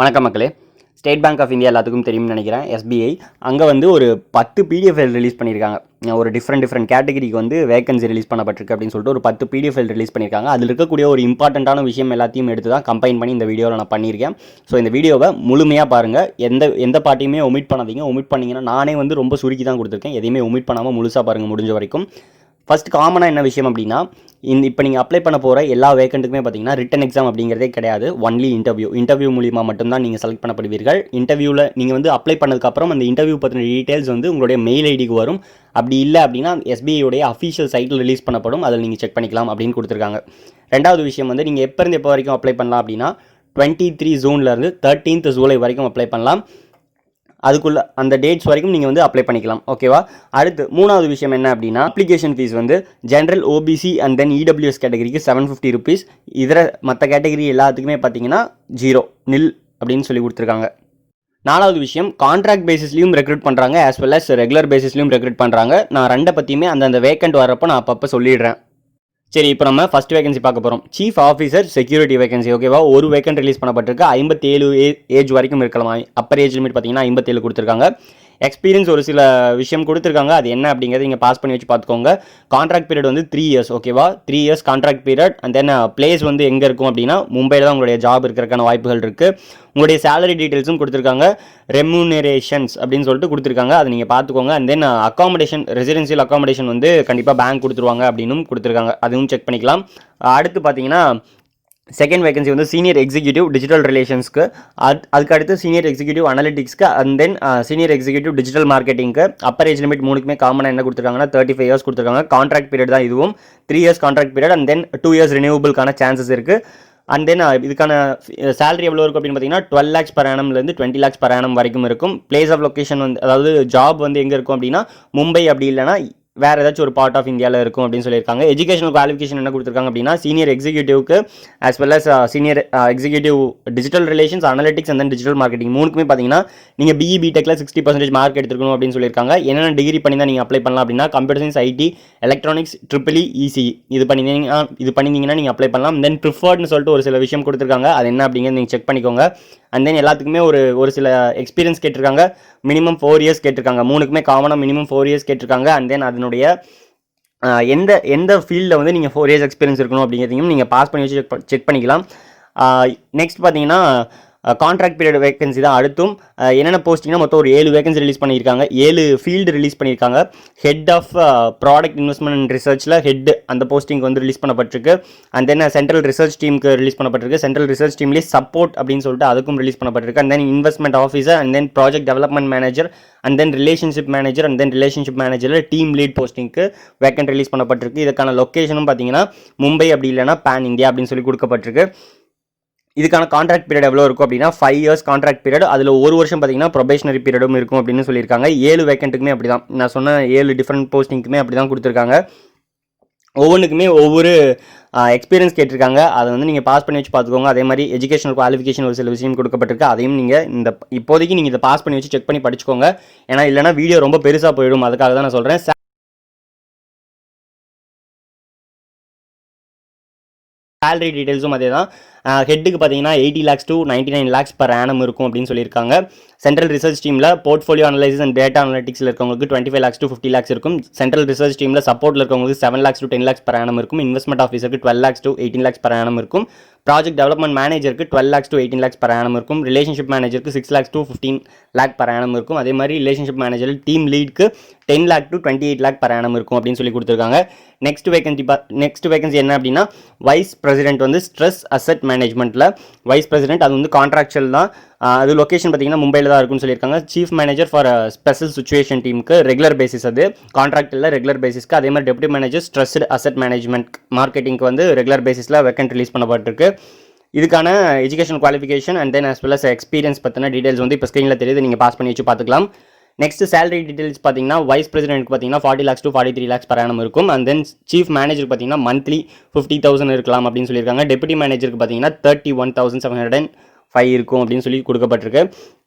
வணக்கம் மக்களே. State bank of India எல்லாத்துக்கும் தெரியும்னு நினைக்கிறேன். எஸ்பிஐ அங்கே வந்து ஒரு 10 பிடிஎஃப் ஃபைல் ரிலீஸ் பண்ணியிருக்காங்க. ஒரு டிஃப்ரெண்ட் கேட்டகரிக்கு வந்து வேகன்சி ரிலீஸ் பண்ணப்பட்டிருக்கு அப்படின்னு சொல்லிட்டு ஒரு 10 பிடிஎஃப் ஃபைல் ரிலீஸ் பண்ணியிருக்காங்க. அதில் இருக்கக்கூடிய ஒரு இம்பார்ட்டண்ட்டான விஷயம் எல்லாத்தையும் எடுத்து தான் கம்பைன் பண்ணி இந்த வீடியோவில் நான் பண்ணியிருக்கேன். ஸோ இந்த வீடியோவை முழுமையாக பாருங்கள். எந்த பாட்டையுமே ஒமிட் பண்ணாதீங்க. ஒமிட் பண்ணிங்கன்னா நானே வந்து ரொம்ப சுருக்கி தான் கொடுத்துருக்கேன். எதையுமே ஒமிட் பண்ணாமல் முழுசாக பாருங்கள் முடிஞ்ச வரைக்கும். ஃபஸ்ட் காமனாக என்ன விஷயம் அப்படின்னா, இப்போ நீங்கள் அப்ளை பண்ண போகிற எல்லா வேக்கண்ட்டுக்குமே பார்த்தீங்கன்னா ரிட்டன் எக்ஸாம் அப்படிங்கிறதே கிடையாது. ஒன்லி இன்டர்வியூ மூலிமா மட்டும்தான் நீங்கள் செலக்ட் பண்ணப்படுவீர்கள். இன்டர்வியூவில் நீங்கள் வந்து அப்ளை பண்ணதுக்கப்புறம் அந்த இன்டர்வியூ பற்றின டீட்டெயில்ஸ் வந்து உங்களுடைய மெயில் ஐடிக்கு வரும். அப்படி இல்லை அப்படின்னா எஸ்பிஐயோடைய அஃபிஷியல் சைட்டில் ரிலீஸ் பண்ணப்படும். அதில் நீங்கள் செக் பண்ணிக்கலாம் அப்படின்னு கொடுத்துருக்காங்க. ரெண்டாவது விஷயம் வந்து நீங்கள் எப்போ வரைக்கும் அப்ளை பண்ணலாம் அப்படின்னா 23 ஜூன்லேருந்து 13 ஜூலை வரைக்கும் அப்ளை பண்ணலாம். அதுக்குள்ள அந்த டேட்ஸ் வரைக்கும் நீங்கள் வந்து அப்ளை பண்ணிக்கலாம். ஓகேவா? அடுத்து மூணாவது விஷயம் என்ன அப்படின்னா, அப்ளிகேஷன் ஃபீஸ் வந்து general OBC and then EWS கேட்டகரிக்கு 750 ருபீஸ். இதர மற்ற கேட்டகரி எல்லாத்துக்குமே பார்த்தீங்கன்னா 0 அப்படின்னு சொல்லி கொடுத்துருக்காங்க. நாலாவது விஷயம், கான்ட்ராக்ட் பேசிஸ்லையும் ரெக்ரூட் பண்ணுறாங்க, ஆஸ் வெல் அஸ் ரெகுலர் பேசிஸ்லையும் ரெக்ரூட் பண்ணுறாங்க. நான் ரெண்டை பற்றியுமே அந்த வேக்கண்ட் வரப்போ நான் அப்பப்போ சொல்லிடுறேன். சரி, இப்போ நம்ம ஃபஸ்ட் வேகன்சி பார்க்க போகிறோம். Chief officer security vacancy. ஓகேவா? ஒரு வேக்கன்ட் ரிலீஸ் பண்ணப்பட்டிருக்கு. 57 ஏஜ் வரைக்கும் இருக்கலாம். அப்பர் ஏஜ் லிமிட் பார்த்தீங்கன்னா 57 கொடுத்துருக்காங்க. எக்ஸ்பீரியன்ஸ் ஒரு சில விஷயம் கொடுத்துருக்காங்க. அது என்ன அப்படிங்கிறத நீங்கள் பாஸ் பண்ணி வச்சு பார்த்துக்கோங்க. கான்ட்ராக்ட் பீரியட் வந்து 3 இயர்ஸ். ஓகேவா? 3 years contract period. And then place வந்து எங்கே இருக்கும் அப்படின்னா மும்பையில் தான் உங்களுடைய ஜாப் இருக்கிறதுக்கான வாய்ப்புகள் இருக்குது. உங்களுடைய சேலரி டீட்டெயில்ஸும் கொடுத்துருக்காங்க. ரெம்யூனரேஷன்ஸ் அப்படின்னு சொல்லிட்டு கொடுத்துருக்காங்க. அதை நீங்கள் பார்த்துக்கோங்க. And then accommodation, residential accommodation வந்து கண்டிப்பாக பேங்க் கொடுத்துருவாங்க அப்படின்னு கொடுத்துருக்காங்க. அதுவும் செக் பண்ணிக்கலாம். அடுத்து பார்த்தீங்கன்னா செகண்ட் வேகன்சி வந்து சீனியர் எக்ஸிக்யூட்டிவ் டிஜிட்டல் ரிலேஷன்ஸ்க்கு, அதுக்கு அடுத்து சீனியர் எக்ஸிக்யூட்டிவ் அனலிட்டிக்ஸ்க்கு, and then senior executive digital மார்க்கெட்டிங்க்கு. அப்பர் ஏஜ் லிமிட் மூணுக்குமே காமனாக என்ன கொடுத்துருக்காங்கன்னா 35 இயர்ஸ் கொடுத்துருக்காங்க. கான்ட்ராக்ட் பீரியட் தான் இதுவும். 3 years contract period and then 2 years ரினியூவபிள்கான சான்சஸ் இருக்குது. அண்ட் தென் இதுக்கான சேலரி எவ்வளோ இருக்கும் அப்படின்னு பார்த்தீங்கன்னா 12 lakhs per annumலேருந்து 20 lakhs per annum வரைக்கும் இருக்கும். பிளேஸ் ஆஃப் லொக்கேஷன் வந்து, அதாவது ஜாப் வந்து எங்கே இருக்கும் அப்படின்னா மும்பை, அப்படி இல்லைனா வேறு ஏதாச்சும் ஒரு பார்ட் ஆஃப் இந்தியாவில் இருக்கும் அப்படின்னு சொல்லியிருக்காங்க. எஜுகேஷனல் குவாலிஃபிகேஷன் என்ன கொடுத்துருக்காங்க அப்படின்னா சீனியர் எக்ஸிக்யூட்டிவ்க்கு as well as senior executive digital relations, analytics and then digital marketing மூணுக்குமே பார்த்தீங்கன்னா நீங்கள் பிஇ பிடெக்கில் 60% மார்க் எடுத்துக்கணும் அப்படின்னு சொல்லியிருக்காங்க. என்னென்ன டிகிரி பண்ணி தான் நீங்கள் அப்ளை பண்ணலாம் அப்படின்னா computer science, IT, electronics, triple EC இது பண்ணிங்கன்னா நீங்கள் அப்ளை பண்ணலாம். தென் ப்ரிஃபர்ட்னு சொல்லிட்டு ஒரு சில விஷயம் கொடுத்துருக்காங்க. அது என்ன அப்படிங்கிறது நீங்கள் செக் பண்ணிக்கோங்க. அண்ட் தென் எல்லாத்துக்குமே ஒரு சில எக்ஸ்பீரியன்ஸ் கேட்டிருக்காங்க. மினிமம் 4 இயர்ஸ் கேட்டிருக்காங்க. மூணுக்குமே காமனாக மினிமம் 4 இயர்ஸ் கேட்டிருக்காங்க. அண்ட் தென் அதனுடைய எந்த ஃபீல்டில் வந்து நீங்கள் 4 இயர்ஸ் எக்ஸ்பீரியன்ஸ் இருக்கணும் அப்படிங்கிறதையும் நீங்கள் பாஸ் பண்ணி வச்சு செக் பண்ணிக்கலாம். நெக்ஸ்ட் பார்த்தீங்கன்னா கான்ட்ராக்ட் பீரியட் வேகன்சி தான் அடுத்தும். என்னென்ன போஸ்டிங்னா மொத்தம் ஒரு 7 வேகன்சி ரிலீஸ் பண்ணியிருக்காங்க. 7 ஃபீல்டு ரிலீஸ் பண்ணியிருக்காங்க. Head of product investment and ரிசர்ச்சில் ஹெட் அந்த போஸ்டிங் வந்து ரிலீஸ் பண்ணப்பட்டிருக்கு. அண்ட் தென் சென்ட்ரல் ரிசர்ச் டீமுக்கு ரிலீஸ் பண்ணப்பட்டிருக்கு. சென்ட்ரல் ரிசர்ச் டீம்லேயே சப்போர்ட் அப்படின்னு சொல்லிட்டு அதுக்கும் ரிலீஸ் பண்ணப்பட்டிருக்கு. And then investment officer and then project development manager and then relationship manager and then relationship மேனேஜரில் டீம் லீட் போஸ்டிங்க்கு வேக்கன்ட் ரிலீஸ் பண்ணப்பட்டிருக்கு. இதுக்கான லொக்கேஷனும் பார்த்தீங்கன்னா மும்பை, அப்படி இல்லைனா பேன் இந்தியா அப்படின்னு சொல்லி கொடுக்கப்பட்டிருக்கு. இதுக்கான கான்ட்ராக்ட் பீரியட் எவ்வளோ இருக்கும் அப்படின்னா 5 இயர்ஸ் கான்ட்ராக்ட் பீரியட். அதில் ஒரு வருஷம் பார்த்தீங்கன்னா ப்ரொபேஷனரி பீரியடும் இருக்கும் அப்படின்னு சொல்லியிருக்காங்க. 7 வேக்கண்ட்டுக்குமே அப்படி தான், நான் சொன்ன 7 டிஃப்ரெண்ட் போஸ்டிங்க்குமே அப்படி தான் கொடுத்துருக்காங்க. ஒவ்வொன்றுக்குமே ஒவ்வொரு எக்ஸ்பீரியன்ஸ் கேட்டிருக்காங்க. அதை வந்து நீங்கள் பாஸ் பண்ணி வச்சு பார்த்துக்கோங்க. அதே மாதிரி எஜுகேஷனல் குவாலிஃபிகேஷன் ஒரு சில விஷயம் கொடுக்கப்பட்டிருக்கு. அதையும் நீங்கள் இப்போதைக்கு நீங்கள் இதை பாஸ் பண்ணி வச்சு செக் பண்ணி படிச்சுக்கோங்க. ஏன்னா இல்லைனா வீடியோ ரொம்ப பெருசாக போயிடும். அதுக்காக தான் நான் சொல்கிறேன். சேலரி டீட்டெயில்ஸும் அதே தான். ஹெட்டுக்கு பார்த்தீங்கன்னா 80 lakhs to 99 lakhs per annum இருக்கும் அப்படின்னு சொல்லியிருக்காங்க. சென்ட்ரல் ரிசர்ச் டீமில் போர்ட்ஃபோலியோ அனலைசிஸ் அண்ட் டேட்டா அனலிட்டிக்ஸில் இருக்கவங்களுக்கு 25 lakhs to 50 lakhs இருக்கும். சென்ட்ரல் ரிசர்ச் டீமில் சப்போர்ட்டில் இருக்கவங்களுக்கு 7 lakhs to 10 lakhs per annum இருக்கும். இன்வெஸ்ட்மெண்ட் ஆஃபீஸருக்கு 12 lakhs to 18 lakhs per annum இருக்கும். ப்ராஜெக்ட் டெவலப்மெண்ட் மேனேஜருக்கு 12 lakhs to 18 lakhs per annum இருக்கும். ரிலேஷன்ஷிப் மேனேஜருக்கு 6 lakhs to 15 lakh per annum இருக்கும். அதே மாதிரி ரிலேஷன்ஷிப் மேனேஜர் டீம் லீட்க்கு 10 lakh to 28 lakh per annum இருக்கும் அப்படின்னு சொல்லி கொடுத்துருக்காங்க. நெக்ஸ்ட் வேகன்சி என்ன அப்படின்னா வைஸ் பிரசிடென்ட் வந்து ஸ்ட்ரெஸ் அசெட் மேனேஜ்மெண்ட்டில் வைஸ் பிரசிடென்ட். அது வந்து கான்ட்ராக்சுவல் தான். அது லொக்கேஷன் பார்த்தீங்கன்னா மும்பையில் தான் இருக்குன்னு சொல்லியிருக்காங்க. Chief manager for special situation டீமுக்கு ரெகுலர் பேசிஸ், அது கான்ட்ராக்ட் இல்லை ரெகுலர் பேசிஸ்க்கு. அதே மாதிரி deputy manager stressed asset management மார்க்கெட்டிங்க்கு வந்து ரெகுலர் பேசிஸில் வேக்கன்ட் ரிலீஸ் பண்ணப்பட்டிருக்கு. இதுக்கான education qualification and then as well as experience பற்றின டீடைல்ஸ் வந்து இப்போ ஸ்க்ரீனில் தெரியுது. நீங்கள் பாஸ் பண்ணி வச்சு பார்த்துக்கலாம். நெக்ஸ்ட் சேலரி டீடைல்ஸ் பார்த்தீங்கன்னா வைஸ் பிரசிடென்ட்க்கு பார்த்தீங்கன்னா 40 lakhs to 43 lakhs per annum இருக்கும். அண்ட் தென் சீஃப் மேனேஜருக்கு பார்த்தீங்கன்னா மந்த்லி 50,000 இருக்கலாம் அப்படின்னு சொல்லியிருக்காங்க. டெப்யூட்டி மேனேஜருக்கு பார்த்தீங்கன்னா 31,705 இருக்கும் அப்படின்னு சொல்லி கொடுக்கப்பட்டிருக்கு.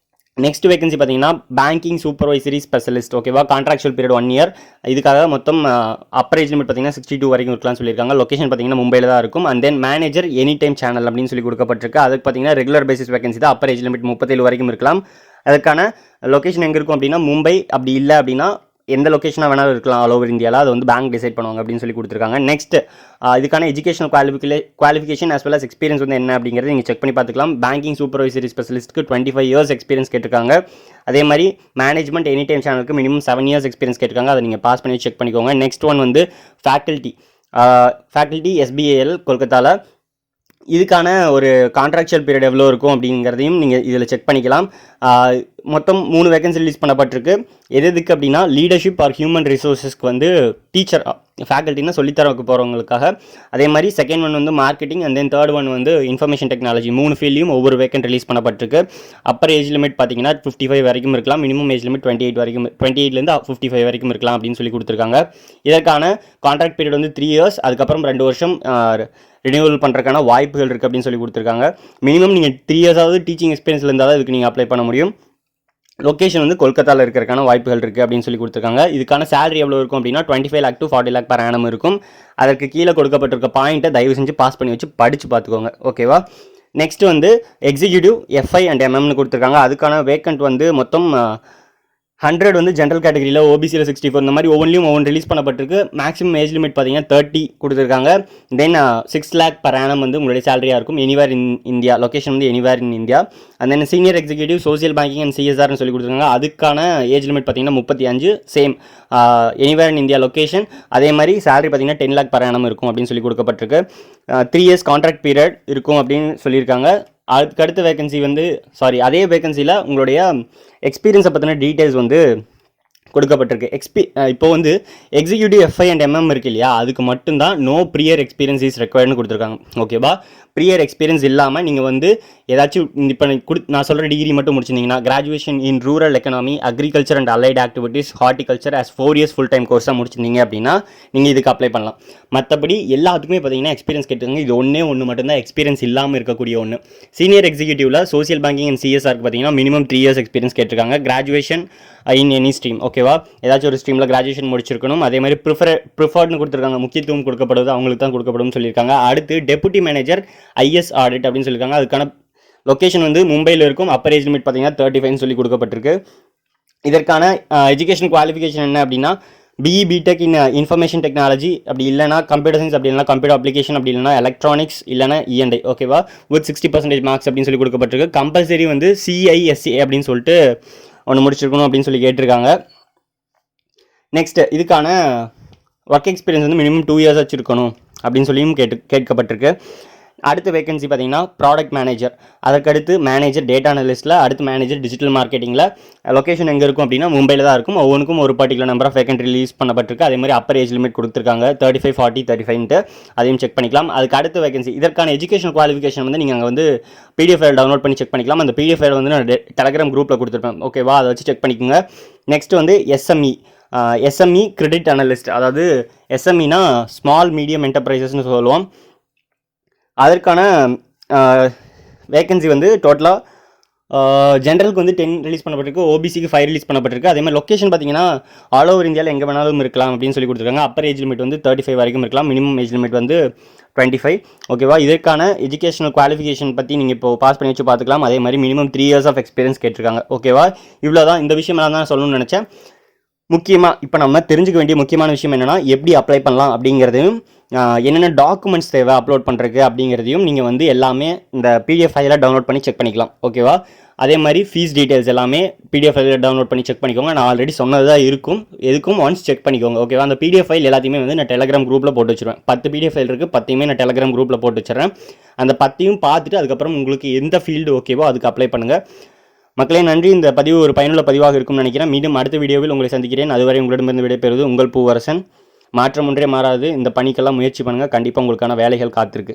நெக்ஸ்ட் வேகன்சி பார்த்தீங்கன்னா பேங்கிங் சூப்பர்வைசரி ஸ்பெஷலிஸ்ட். ஓகேவா, கான்ட்ராக்சுவல் பீரியட் 1 இயர். இதுக்காக மொத்தம் அப்பர் ஏஜ் லிமிட் பார்த்தீங்கன்னா 62 வரைக்கும் இருக்கலாம்னு சொல்லியிருக்காங்க. லொகேஷன் பார்த்தீங்கன்னா மும்பையில் தான் இருக்கும். And then manager any time channel அப்படின்னு சொல்லி கொடுக்கப்பட்டிருக்கு. அதுக்கு பார்த்தீங்கன்னா ரெகுலர் பேசிஸ் வேகன்சி தான். அப்பர் ஏஜ் லிமிட் 37 வரைக்கும் இருக்கலாம். அதுக்கான லொகேஷன் எங்கே இருக்கும் அப்படின்னா மும்பை, அப்படி இல்லை அப்படின்னா எந்த லொக்கேஷனாக வேணாலும் இருக்கலாம் ஆல் ஓவர் இந்தியாவில். அது வந்து பேங்க் டிசைட் பண்ணுவாங்க அப்படின்னு சொல்லி கொடுத்துருக்காங்க. நெக்ஸ்ட் இதுக்கான educational qualification as well as experience வந்து என்ன அப்படிங்கிறது நீங்கள் செக் பண்ணி பார்த்துக்கலாம். பேங்கிங் சூப்பர்வைசரி ஸ்பெஷலிஸ்ட்டுக்கு 25 இயர்ஸ் எக்ஸ்பீரியன்ஸ் கேட்டிருக்காங்க. அதே மாதிரி மேனேஜ்மெண்ட் எனி டைம் சேனலுக்கு மினிமம் 7 இயர்ஸ் எக்ஸ்பீரியன்ஸ் கேட்டிருக்காங்க. அதை நீங்கள் பாஸ் பண்ணி செக் பண்ணிக்கோங்க. நெக்ஸ்ட் ஒன் வந்து ஃபேக்கல்ட்டி SBAL கொல்கத்தாவில். இதுக்கான ஒரு கான்ட்ராக்சுவல் பீரியட் எவ்வளோ இருக்கும் அப்படிங்கிறதையும் நீங்கள் இதில் செக் பண்ணிக்கலாம். மொத்தம் 3 வேகன்சி ரிலீஸ் பண்ணப்பட்டிருக்கு. எதுக்கு அப்படின்னா லீடர்ஷிப் ஆர் ஹியூமன் ரிசோர்ஸஸ்க்கு வந்து டீச்சர் ஃபேக்கல்ட்டினா சொல்லித்தரக்கு போகிறவங்களுக்காக. அதே மாதிரி செகண்ட் ஒன் வந்து marketing, and then third one வந்து இன்ஃபர்மேஷன் டெக்னாலஜி. 3 ஃபீல்டையும் ஒவ்வொரு வேக்கன்ட் ரிலீஸ் பண்ணப்பட்டிருக்கு. அப்பர் ஏஜ் லிமிட் பார்த்தீங்கன்னா 55 வரைக்கும் இருக்கலாம். மினிமம் ஏஜ் லிமிட் 28 வரைக்கும், 28லேருந்து 55 வரைக்கும் இருக்கலாம் அப்படின்னு சொல்லி கொடுத்துருக்காங்க. இதற்கான கான்ட்ராக்ட் பீரியட் வந்து 3 இயர்ஸ். அதுக்கப்புறம் 2 வருஷம் ரினியூவல் பண்ணுறதுக்கான வாய்ப்புகள் இருக்குது அப்படின்னு சொல்லி கொடுத்துருக்காங்க. மினிமம் நீங்கள் 3 இயர்ஸாவது டீச்சிங் எக்ஸ்பீரியன்ஸில் இருந்தால் இதுக்கு நீங்கள் அப்ளை பண்ண முடியும். லொக்கேஷன் வந்து கொல்கத்தாவில் இருக்கிறதுக்கான வாய்ப்புகள் இருக்குது அப்படின்னு சொல்லி கொடுத்துருக்காங்க. இதுக்கான சேலரி எவ்வளோ இருக்கும் அப்படின்னா 25 lakh to 40 lakh per annum இருக்கும். அதற்கு கீழே கொடுக்கப்பட்டிருக்க பாயிண்ட்டை தயவு செஞ்சு பாஸ் பண்ணி வச்சு படித்து பார்த்துக்கோங்க. ஓகேவா. நெக்ஸ்ட் வந்து எக்ஸிக்யூட்டிவ் FI and MM கொடுத்துருக்காங்க. அதுக்கான வேக்கண்ட் வந்து மொத்தம் 100 வந்து ஜென்ரல் கேட்டகரியில், OBCயில் 64, இந்த மாதிரி ஒவ்வொன்றிலையும் ரிலீஸ் பண்ணப்பட்டிருக்கு. மேக்ஸிமம் ஏஜ் லிமிட் பார்த்தீங்கன்னா 30 கொடுத்துருக்காங்க. தென் 6 lakh per annum வந்து உங்களுடைய சேலரியாக இருக்கும். எனிவேர் இன் இந்தியா, லொக்கேஷன் வந்து anywhere in India. And then senior executive social banking and CSRன்னு சொல்லி கொடுத்துருக்காங்க. அதுக்கான ஏஜ் லிமிட் பார்த்தீங்கன்னா 35, same anywhere in India location. அதே மாதிரி சேலரி பார்த்தீங்கன்னா 10 lakh per annum இருக்கும் அப்படின்னு சொல்லி கொடுக்கப்பட்டிருக்கு. 3 years கான்ட்ராக்ட் பீரியட் இருக்கும் அப்படின்னு சொல்லியிருக்காங்க. அதுக்கடுத்த வேகன்சி வந்து அதே வேகன்சியில் உங்களுடைய எக்ஸ்பீரியன்ஸை பற்றின டீட்டெயில்ஸ் வந்து கொடுக்கப்பட்டிருக்கு. இப்போ வந்து எக்ஸிக்யூட்டிவ் FI and MM இருக்கு இல்லையா, அதுக்கு மட்டும்தான் நோ ப்ரியர் எக்ஸ்பீரியன்ஸ் இஸ் ரெக்வயர்டுன்னு கொடுத்துருக்காங்க. ஓகேவா. ப்ரியர் எக்ஸ்பீரியன்ஸ் இல்லாமல் நீங்கள் வந்து ஏதாச்சும் இப்போ நான் சொல்கிற டிகிரி மட்டும் முடிச்சிருந்தீங்கன்னா graduation in rural economy, agriculture and allied activities, horticulture as 4 years full time கோர்ஸாக முடிச்சிருந்தீங்க அப்படின்னா நீங்கள் இதுக்கு அப்ளை பண்ணலாம். மற்றபடி எல்லாத்துக்குமே பார்த்தீங்கன்னா எக்ஸ்பீரியன்ஸ் கேட்டுருங்க. இது ஒன்று மட்டும்தான் எக்ஸ்பீரியன்ஸ் இல்லாமல் இருக்கக்கூடிய ஒன்று. சீனியர் எக்ஸிக்யூட்டிவில் சோசியல் பேங்கிங் அண்ட் CSRக்கு பார்த்தீங்கன்னா மினிமம் 3 years எக்ஸ்பீரியன்ஸ் கேட்டிருக்காங்க. Graduation in any stream. ஓகேவா. ஏதாச்சும் ஒரு ஸ்ட்ரீமில் கிராஜுவேஷன் முடிச்சிருக்கணும். அதே மாதிரி ப்ரிஃபர்ட்னு கொடுத்துருக்காங்க. முக்கியத்துவம் கொடுக்கப்படுவது அவங்களுக்கு தான் கொடுக்கப்படும் சொல்லியிருக்காங்க. அடுத்து டெபுட்டி மேனேஜர் IS ஆடிட் அப்படின்னு சொல்லியிருக்காங்க. அதுக்கான லொக்கேஷன் வந்து மும்பையில் இருக்கும். அப்பர் ஏஜ் லிமிட் பார்த்தீங்கன்னா 35 சொல்லி கொடுக்கப்பட்டிருக்கு. இதற்கான எஜுகேஷன் குவாலிஃபிகேஷன் என்ன அப்படின்னா BE BTech in information technology, அப்படி இல்லைனா கம்ப்யூட்டர் சயின்ஸ், அப்படி இல்லைனா கம்ப்யூட்டர் அப்ளிகேஷன், அப்படி இல்லைனா எலக்ட்ரானிக்ஸ், இல்லைனா ENI. ஓகேவா. வித் 60% மார்க்ஸ் அப்படின்னு சொல்லி கொடுக்கப்பட்டிருக்கு. கம்பல்சரி வந்து CISA அப்படின்னு சொல்லிட்டு ஒன்று முடிச்சிருக்கணும் அப்படின்னு சொல்லி கேட்டிருக்காங்க. நெக்ஸ்ட் இதுக்கான ஒர்க் எக்ஸ்பீரியன்ஸ் வந்து மினிமம் 2 years வச்சுருக்கணும் அப்படின்னு சொல்லியும் கேட்கப்பட்டிருக்கு. அடுத்த வேகன்சி பார்த்தீங்கன்னா ப்ராடக்ட் மேனேஜர், அதுக்கடுத்து மேனேஜர் டேட்டா அனலிஸ்ட்டில், அடுத்து மேனேஜர் டிஜிட்டல் மார்க்கெட்டிங்கில். லொக்கேஷன் எங்கே இருக்கும் அப்படின்னா மும்பையில் தான் இருக்கும். ஒவ்வொன்றுக்கும் ஒரு particular number of vacant release பண்ணப்பட்டிருக்கு. அதே மாதிரி அப்பர் ஏஜ் லிமிட் கொடுத்துருக்காங்க 35, 40, 35. அதையும் செக் பண்ணிக்கலாம். அதுக்கு அடுத்த வேகன்சி இதற்கான எஜுகேஷன் குவாலிஃபிகேஷன் வந்து நீங்கள் அங்கே வந்து PDF ஃபைல் டவுன்லோட் பண்ணி செக் பண்ணிக்கலாம். அந்த PDF ஃபைல் வந்து நான் டெலகிராம் குரூப்பில் கொடுத்துருப்பேன். ஓகேவா. அதை வச்சு செக் பண்ணிக்கோங்க. நெக்ஸ்ட் வந்து SME கிரெடிட் அனலிஸ்ட், அதாவது SMEனா ஸ்மால் மீடியம் என்டர்பிரைசஸ்னு சொல்லுவோம். அதற்கான வேகன்சி வந்து டோட்டலாக ஜென்ரலுக்கு வந்து 10 ரிலீஸ் பண்ணப்பட்டிருக்கு. OBCக்கு 5 ரிலீஸ் பண்ணப்பட்டிருக்கு. அதே மாதிரி லொக்கேஷன் பார்த்தீங்கன்னா ஆல் ஓவர் இந்தியாவில் எங்கே வேணாலும் இருக்கலாம் அப்படின்னு சொல்லி கொடுத்துருக்காங்க. அப்பர் ஏஜ் லிமிட் வந்து 35 வரைக்கும் இருக்கலாம். மினிமம் ஏஜ் லிமிட் வந்து 25. ஓகேவா. இதற்கான எஜுகேஷனல் குவாலிஃபிகேஷன் பற்றி நீங்கள் இப்போ பாஸ் பண்ணி வச்சு பார்த்துக்கலாம். அதே மாதிரி மினிமம் 3 years ஆஃப் எக்ஸ்பீரியன்ஸ் கேட்டிருக்காங்க. ஓகேவா. இவ்வளோ தான். இந்த விஷயமெல்லாம் தான் சொல்லணும்னு நினச்சேன். முக்கியமாக இப்போ நம்ம தெரிஞ்சுக்க வேண்டிய முக்கியமான விஷயம் என்னென்னா எப்படி அப்ளை பண்ணலாம் அப்படிங்கிறதையும், என்னென்ன டாக்குமெண்ட்ஸ் தேவை அப்லோட் பண்ணுறதுக்கு அப்படிங்கிறதையும் நீங்கள் வந்து எல்லாமே இந்த PDF ஃபைலை டவுன்லோட் பண்ணி செக் பண்ணிக்கலாம். ஓகேவா. அதே மாதிரி ஃபீஸ் டீட்டெயில்ஸ் எல்லாமே PDF ஃபைலில் டவுன்லோட் பண்ணி செக் பண்ணிக்கோங்க. நான் ஆல்ரெடி சொன்னது தான் இருக்கும். எதுக்கும் ஒன்ஸ் செக் பண்ணிக்கோங்க. ஓகேவா. அந்த PDF ஃபைல் எல்லாத்தையுமே வந்து நான் டெலகிராம் குரூப்பில் போட்டு வச்சுருவேன். 10 PDF ஃபைல் இருக்குது. 10யுமே நான் டெலகிராம் குரூப்பில் போட்டு வச்சுறேன். அந்த 10யும் பார்த்துட்டு அதுக்கப்புறம் உங்களுக்கு எந்த ஃபீல்டு ஓகேவோ அதுக்கு அப்ளை பண்ணுங்கள். மக்களே நன்றி. இந்த பதிவு ஒரு பயனுள்ள பதிவாக இருக்கும்னு நினைக்கிறேன். மீண்டும் அடுத்த வீடியோவில் உங்களை சந்திக்கிறேன். அதுவரை உங்களிடமிருந்து விடைபெறுவது உங்கள் பூவரசன். மாற்றம் ஒன்றே மாறாது. இந்த பணிக்கெல்லாம் முயற்சி பண்ணுங்கள். கண்டிப்பாக உங்களுக்கான வேலைகள் காத்திருக்கு.